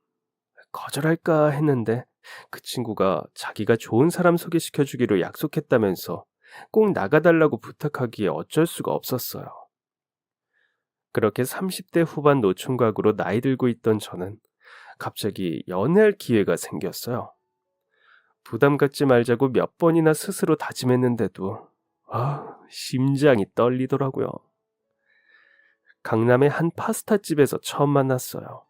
거절할까 했는데 그 친구가 자기가 좋은 사람 소개시켜주기로 약속했다면서 꼭 나가달라고 부탁하기에 어쩔 수가 없었어요. 그렇게 30대 후반 노총각으로 나이 들고 있던 저는 갑자기 연애할 기회가 생겼어요. 부담 갖지 말자고 몇 번이나 스스로 다짐했는데도 심장이 떨리더라고요. 강남의 한 파스타집에서 처음 만났어요.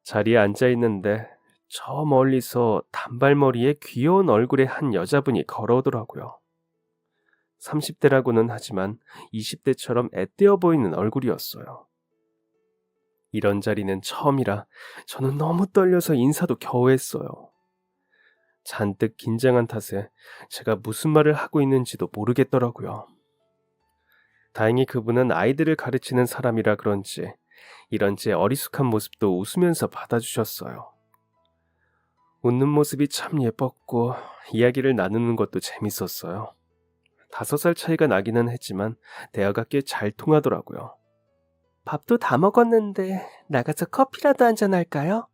자리에 앉아 있는데 저 멀리서 단발머리에 귀여운 얼굴의 한 여자분이 걸어오더라고요. 30대라고는 하지만 20대처럼 앳되어 보이는 얼굴이었어요. 이런 자리는 처음이라 저는 너무 떨려서 인사도 겨우 했어요. 잔뜩 긴장한 탓에 제가 무슨 말을 하고 있는지도 모르겠더라고요. 다행히 그분은 아이들을 가르치는 사람이라 그런지 이런 제 어리숙한 모습도 웃으면서 받아주셨어요. 웃는 모습이 참 예뻤고 이야기를 나누는 것도 재밌었어요. 5살 차이가 나기는 했지만 대화가 꽤 잘 통하더라고요. 밥도 다 먹었는데 나가서 커피라도 한잔 할까요?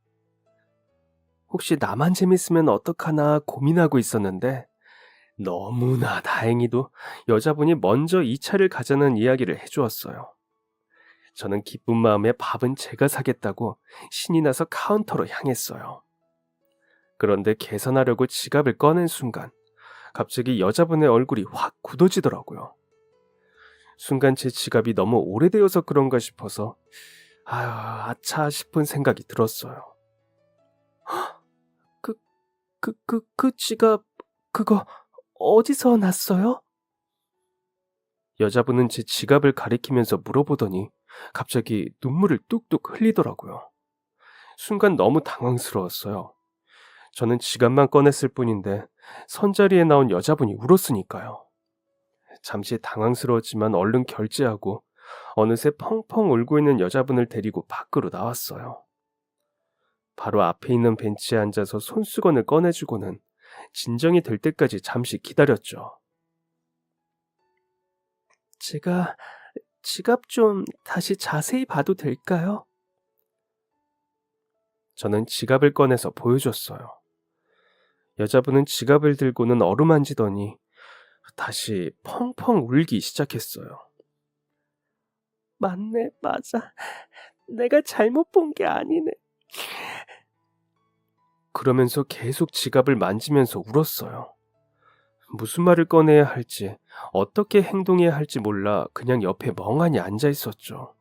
혹시 나만 재밌으면 어떡하나 고민하고 있었는데 너무나 다행히도 여자분이 먼저 이 차를 가자는 이야기를 해주었어요. 저는 기쁜 마음에 밥은 제가 사겠다고 신이 나서 카운터로 향했어요. 그런데 계산하려고 지갑을 꺼낸 순간 갑자기 여자분의 얼굴이 확 굳어지더라고요. 순간 제 지갑이 너무 오래되어서 그런가 싶어서 아차 싶은 생각이 들었어요. 그 지갑 그거 어디서 났어요? 여자분은 제 지갑을 가리키면서 물어보더니 갑자기 눈물을 뚝뚝 흘리더라고요. 순간 너무 당황스러웠어요. 저는 지갑만 꺼냈을 뿐인데 선자리에 나온 여자분이 울었으니까요. 잠시 당황스러웠지만 얼른 결제하고 어느새 펑펑 울고 있는 여자분을 데리고 밖으로 나왔어요. 바로 앞에 있는 벤치에 앉아서 손수건을 꺼내주고는 진정이 될 때까지 잠시 기다렸죠. 제가 지갑 좀 다시 자세히 봐도 될까요? 저는 지갑을 꺼내서 보여줬어요. 여자분은 지갑을 들고는 어루만지더니 다시 펑펑 울기 시작했어요. 맞네, 맞아. 내가 잘못 본 게 아니네. 그러면서 계속 지갑을 만지면서 울었어요. 무슨 말을 꺼내야 할지, 어떻게 행동해야 할지 몰라 그냥 옆에 멍하니 앉아 있었죠.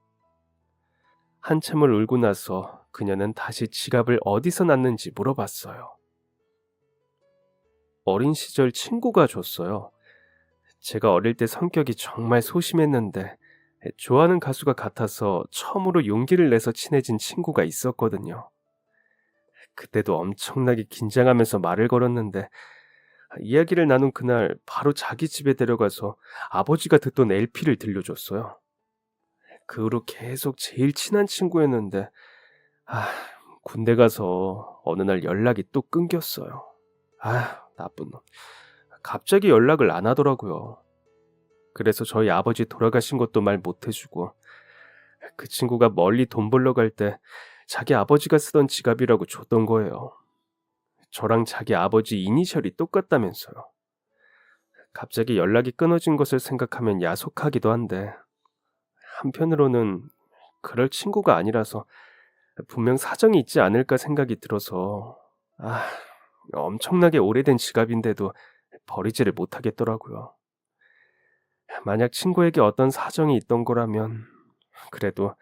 한참을 울고 나서 그녀는 다시 지갑을 어디서 났는지 물어봤어요. 어린 시절 친구가 줬어요. 제가 어릴 때 성격이 정말 소심했는데 좋아하는 가수가 같아서 처음으로 용기를 내서 친해진 친구가 있었거든요. 그때도 엄청나게 긴장하면서 말을 걸었는데 이야기를 나눈 그날 바로 자기 집에 데려가서 아버지가 듣던 LP를 들려줬어요. 그 후로 계속 제일 친한 친구였는데 아, 군대 가서 어느 날 연락이 또 끊겼어요. 아, 나쁜 놈. 갑자기 연락을 안 하더라고요. 그래서 저희 아버지 돌아가신 것도 말 못 해주고 그 친구가 멀리 돈 벌러 갈 때 자기 아버지가 쓰던 지갑이라고 줬던 거예요. 저랑 자기 아버지 이니셜이 똑같다면서요. 갑자기 연락이 끊어진 것을 생각하면 야속하기도 한데 한편으로는 그럴 친구가 아니라서 분명 사정이 있지 않을까 생각이 들어서 엄청나게 오래된 지갑인데도 버리지를 못하겠더라고요. 만약 친구에게 어떤 사정이 있던 거라면 그래도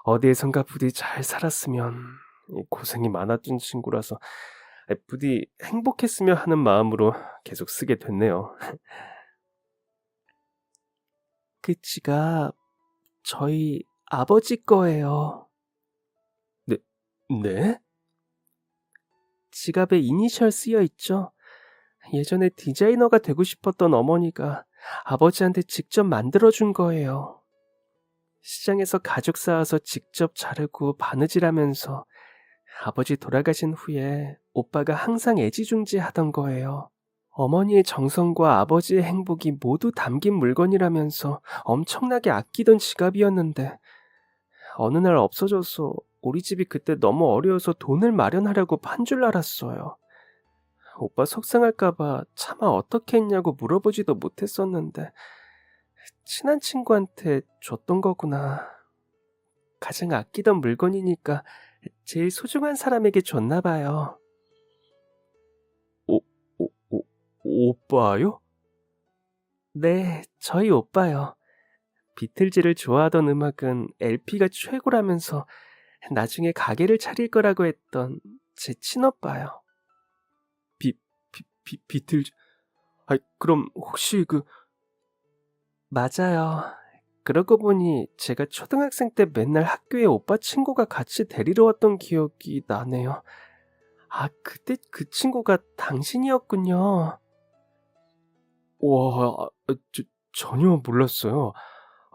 어디에선가 부디 잘 살았으면 고생이 많았던 친구라서 부디 행복했으면 하는 마음으로 계속 쓰게 됐네요. 그 지갑 저희 아버지 거예요. 네? 네? 지갑에 이니셜 쓰여 있죠? 예전에 디자이너가 되고 싶었던 어머니가 아버지한테 직접 만들어준 거예요. 시장에서 가죽 쌓아서 직접 자르고 바느질하면서 아버지 돌아가신 후에 오빠가 항상 애지중지 하던 거예요. 어머니의 정성과 아버지의 행복이 모두 담긴 물건이라면서 엄청나게 아끼던 지갑이었는데 어느 날 없어져서 우리 집이 그때 너무 어려워서 돈을 마련하려고 판 줄 알았어요. 오빠 속상할까봐 차마 어떻게 했냐고 물어보지도 못했었는데 친한 친구한테 줬던 거구나. 가장 아끼던 물건이니까 제일 소중한 사람에게 줬나 봐요. 오빠요? 네, 저희 오빠요. 비틀즈를 좋아하던 음악은 LP가 최고라면서 나중에 가게를 차릴 거라고 했던 제 친오빠요. 비틀즈? 그럼 혹시 맞아요. 그러고 보니 제가 초등학생 때 맨날 학교에 오빠 친구가 같이 데리러 왔던 기억이 나네요. 그때 그 친구가 당신이었군요. 와, 전혀 몰랐어요.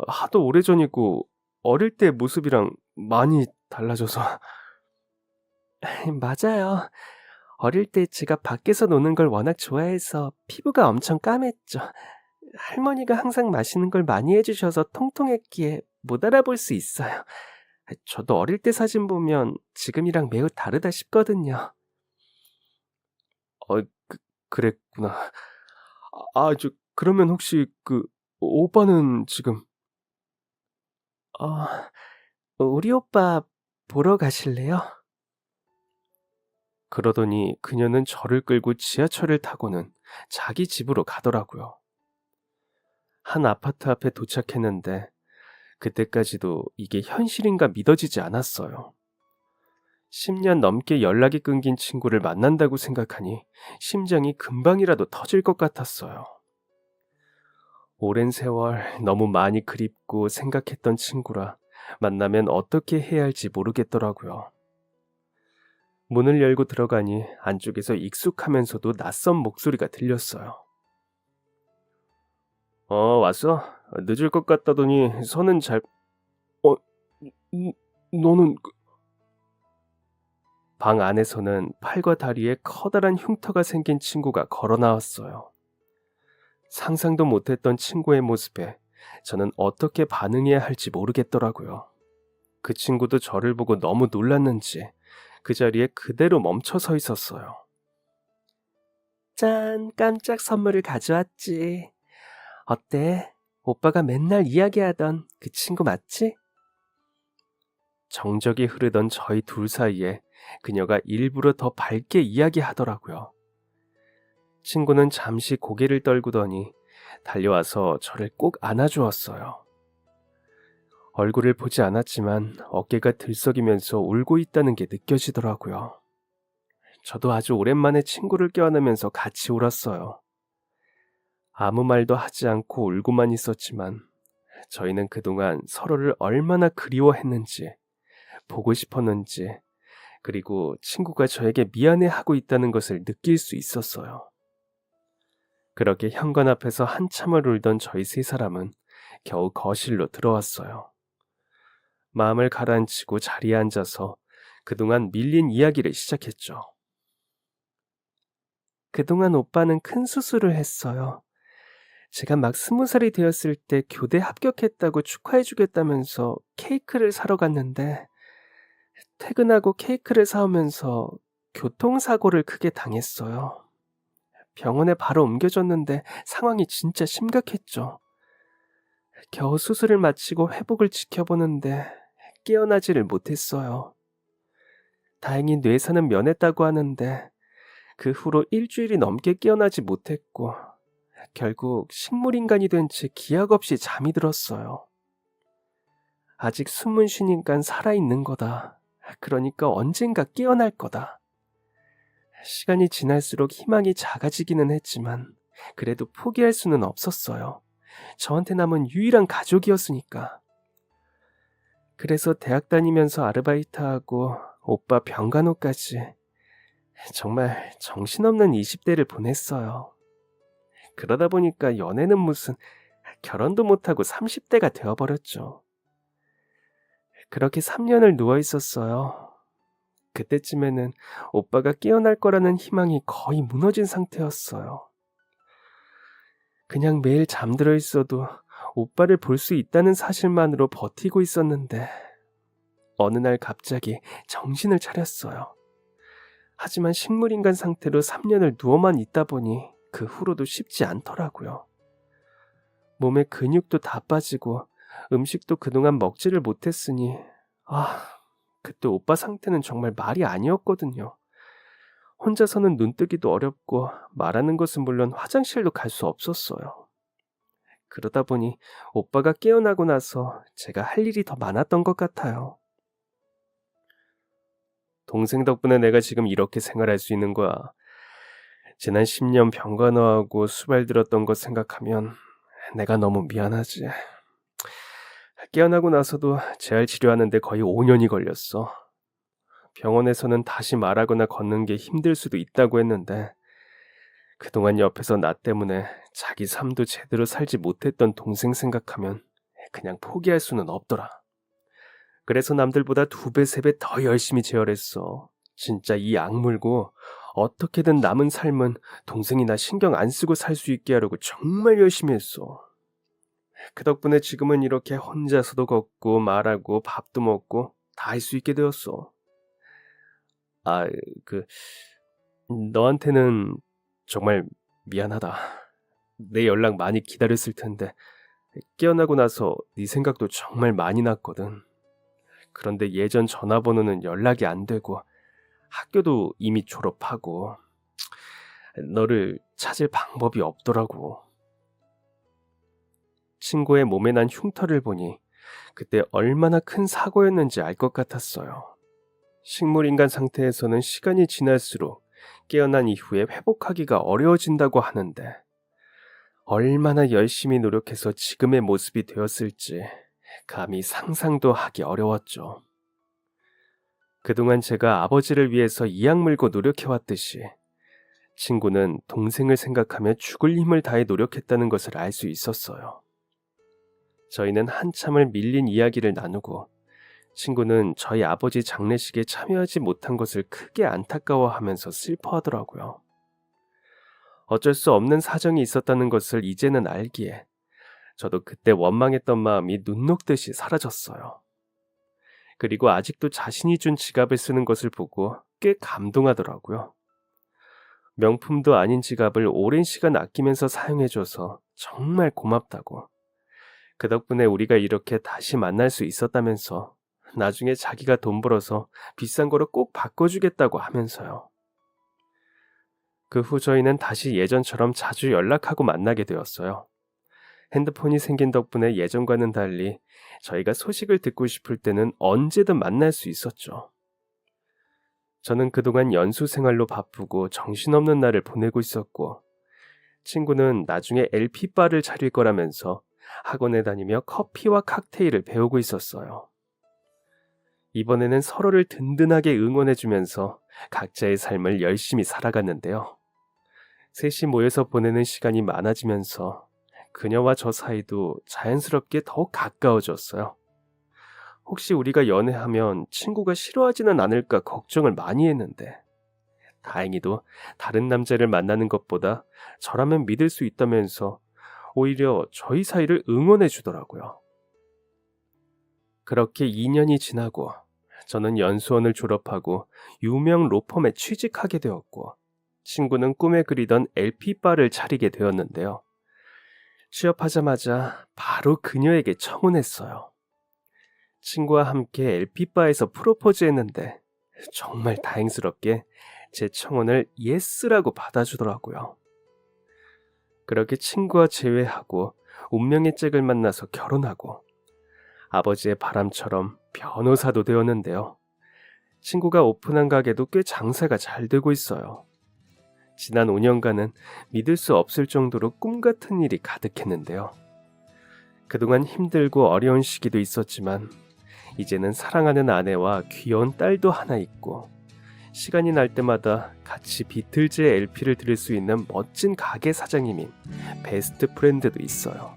하도 오래전이고 어릴 때 모습이랑 많이 달라져서. 맞아요. 어릴 때 제가 밖에서 노는 걸 워낙 좋아해서 피부가 엄청 까맸죠. 할머니가 항상 맛있는 걸 많이 해주셔서 통통했기에 못 알아볼 수 있어요. 저도 어릴 때 사진 보면 지금이랑 매우 다르다 싶거든요. 그랬구나. 그러면 혹시 오빠는 지금? 우리 오빠 보러 가실래요? 그러더니 그녀는 저를 끌고 지하철을 타고는 자기 집으로 가더라고요. 한 아파트 앞에 도착했는데 그때까지도 이게 현실인가 믿어지지 않았어요. 10년 넘게 연락이 끊긴 친구를 만난다고 생각하니 심장이 금방이라도 터질 것 같았어요. 오랜 세월 너무 많이 그립고 생각했던 친구라 만나면 어떻게 해야 할지 모르겠더라고요. 문을 열고 들어가니 안쪽에서 익숙하면서도 낯선 목소리가 들렸어요. 왔어? 늦을 것 같다더니 선은 잘... 너는... 방 안에서는 팔과 다리에 커다란 흉터가 생긴 친구가 걸어 나왔어요. 상상도 못했던 친구의 모습에 저는 어떻게 반응해야 할지 모르겠더라고요. 그 친구도 저를 보고 너무 놀랐는지 그 자리에 그대로 멈춰 서 있었어요. 짠, 깜짝 선물을 가져왔지. 어때? 오빠가 맨날 이야기하던 그 친구 맞지? 정적이 흐르던 저희 둘 사이에 그녀가 일부러 더 밝게 이야기하더라고요. 친구는 잠시 고개를 떨구더니 달려와서 저를 꼭 안아주었어요. 얼굴을 보지 않았지만 어깨가 들썩이면서 울고 있다는 게 느껴지더라고요. 저도 아주 오랜만에 친구를 껴안으면서 같이 울었어요. 아무 말도 하지 않고 울고만 있었지만 저희는 그동안 서로를 얼마나 그리워했는지, 보고 싶었는지, 그리고 친구가 저에게 미안해하고 있다는 것을 느낄 수 있었어요. 그렇게 현관 앞에서 한참을 울던 저희 세 사람은 겨우 거실로 들어왔어요. 마음을 가라앉히고 자리에 앉아서 그동안 밀린 이야기를 시작했죠. 그동안 오빠는 큰 수술을 했어요. 제가 막 20살이 되었을 때 교대 합격했다고 축하해주겠다면서 케이크를 사러 갔는데 퇴근하고 케이크를 사오면서 교통사고를 크게 당했어요. 병원에 바로 옮겨졌는데 상황이 진짜 심각했죠. 겨우 수술을 마치고 회복을 지켜보는데 깨어나지를 못했어요. 다행히 뇌사는 면했다고 하는데 그 후로 일주일이 넘게 깨어나지 못했고 결국 식물인간이 된 채 기약 없이 잠이 들었어요. 아직 숨은 쉬니까 살아있는 거다. 그러니까 언젠가 깨어날 거다. 시간이 지날수록 희망이 작아지기는 했지만 그래도 포기할 수는 없었어요. 저한테 남은 유일한 가족이었으니까. 그래서 대학 다니면서 아르바이트하고 오빠 병간호까지 정말 정신없는 20대를 보냈어요. 그러다 보니까 연애는 무슨 결혼도 못하고 30대가 되어버렸죠. 그렇게 3년을 누워 있었어요. 그때쯤에는 오빠가 깨어날 거라는 희망이 거의 무너진 상태였어요. 그냥 매일 잠들어 있어도 오빠를 볼 수 있다는 사실만으로 버티고 있었는데 어느 날 갑자기 정신을 차렸어요. 하지만 식물인간 상태로 3년을 누워만 있다 보니 그 후로도 쉽지 않더라고요. 몸에 근육도 다 빠지고 음식도 그동안 먹지를 못했으니 그때 오빠 상태는 정말 말이 아니었거든요. 혼자서는 눈뜨기도 어렵고 말하는 것은 물론 화장실도 갈 수 없었어요. 그러다 보니 오빠가 깨어나고 나서 제가 할 일이 더 많았던 것 같아요. 동생 덕분에 내가 지금 이렇게 생활할 수 있는 거야. 지난 10년 병간호하고 수발 들었던 것 생각하면 내가 너무 미안하지. 깨어나고 나서도 재활 치료하는데 거의 5년이 걸렸어. 병원에서는 다시 말하거나 걷는 게 힘들 수도 있다고 했는데 그동안 옆에서 나 때문에 자기 삶도 제대로 살지 못했던 동생 생각하면 그냥 포기할 수는 없더라. 그래서 남들보다 2배, 3배 더 열심히 재활했어. 진짜 이 악물고 어떻게든 남은 삶은 동생이 나 신경 안 쓰고 살 수 있게 하려고 정말 열심히 했어. 그 덕분에 지금은 이렇게 혼자서도 걷고 말하고 밥도 먹고 다 할 수 있게 되었어. 그 너한테는 정말 미안하다. 내 연락 많이 기다렸을 텐데 깨어나고 나서 네 생각도 정말 많이 났거든. 그런데 예전 전화번호는 연락이 안 되고 학교도 이미 졸업하고 너를 찾을 방법이 없더라고. 친구의 몸에 난 흉터를 보니 그때 얼마나 큰 사고였는지 알 것 같았어요. 식물인간 상태에서는 시간이 지날수록 깨어난 이후에 회복하기가 어려워진다고 하는데 얼마나 열심히 노력해서 지금의 모습이 되었을지 감히 상상도 하기 어려웠죠. 그동안 제가 아버지를 위해서 이악 물고 노력해왔듯이 친구는 동생을 생각하며 죽을 힘을 다해 노력했다는 것을 알 수 있었어요. 저희는 한참을 밀린 이야기를 나누고 친구는 저희 아버지 장례식에 참여하지 못한 것을 크게 안타까워하면서 슬퍼하더라고요. 어쩔 수 없는 사정이 있었다는 것을 이제는 알기에 저도 그때 원망했던 마음이 눈 녹듯이 사라졌어요. 그리고 아직도 자신이 준 지갑을 쓰는 것을 보고 꽤 감동하더라고요. 명품도 아닌 지갑을 오랜 시간 아끼면서 사용해줘서 정말 고맙다고. 그 덕분에 우리가 이렇게 다시 만날 수 있었다면서 나중에 자기가 돈 벌어서 비싼 거로 꼭 바꿔주겠다고 하면서요. 그 후 저희는 다시 예전처럼 자주 연락하고 만나게 되었어요. 핸드폰이 생긴 덕분에 예전과는 달리 저희가 소식을 듣고 싶을 때는 언제든 만날 수 있었죠. 저는 그동안 연수 생활로 바쁘고 정신없는 날을 보내고 있었고, 친구는 나중에 LP바를 차릴 거라면서 학원에 다니며 커피와 칵테일을 배우고 있었어요. 이번에는 서로를 든든하게 응원해주면서 각자의 삶을 열심히 살아갔는데요. 셋이 모여서 보내는 시간이 많아지면서 그녀와 저 사이도 자연스럽게 더 가까워졌어요. 혹시 우리가 연애하면 친구가 싫어하지는 않을까 걱정을 많이 했는데, 다행히도 다른 남자를 만나는 것보다 저라면 믿을 수 있다면서 오히려 저희 사이를 응원해 주더라고요. 그렇게 2년이 지나고 저는 연수원을 졸업하고 유명 로펌에 취직하게 되었고, 친구는 꿈에 그리던 LP바를 차리게 되었는데요. 취업하자마자 바로 그녀에게 청혼했어요. 친구와 함께 LP바에서 프로포즈했는데 정말 다행스럽게 제 청혼을 예스라고 받아주더라고요. 그렇게 친구와 재회하고 운명의 짝을 만나서 결혼하고, 아버지의 바람처럼 변호사도 되었는데요. 친구가 오픈한 가게도 꽤 장사가 잘 되고 있어요. 지난 5년간은 믿을 수 없을 정도로 꿈 같은 일이 가득했는데요. 그동안 힘들고 어려운 시기도 있었지만 이제는 사랑하는 아내와 귀여운 딸도 하나 있고, 시간이 날 때마다 같이 비틀즈의 LP를 들을 수 있는 멋진 가게 사장님인 베스트 프렌드도 있어요.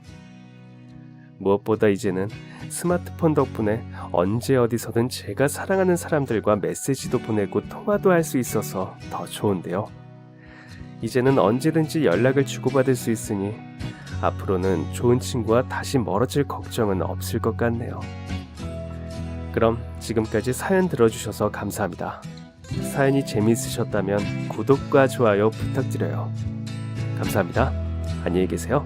무엇보다 이제는 스마트폰 덕분에 언제 어디서든 제가 사랑하는 사람들과 메시지도 보내고 통화도 할 수 있어서 더 좋은데요. 이제는 언제든지 연락을 주고받을 수 있으니 앞으로는 좋은 친구와 다시 멀어질 걱정은 없을 것 같네요. 그럼 지금까지 사연 들어주셔서 감사합니다. 사연이 재미있으셨다면 구독과 좋아요 부탁드려요. 감사합니다. 안녕히 계세요.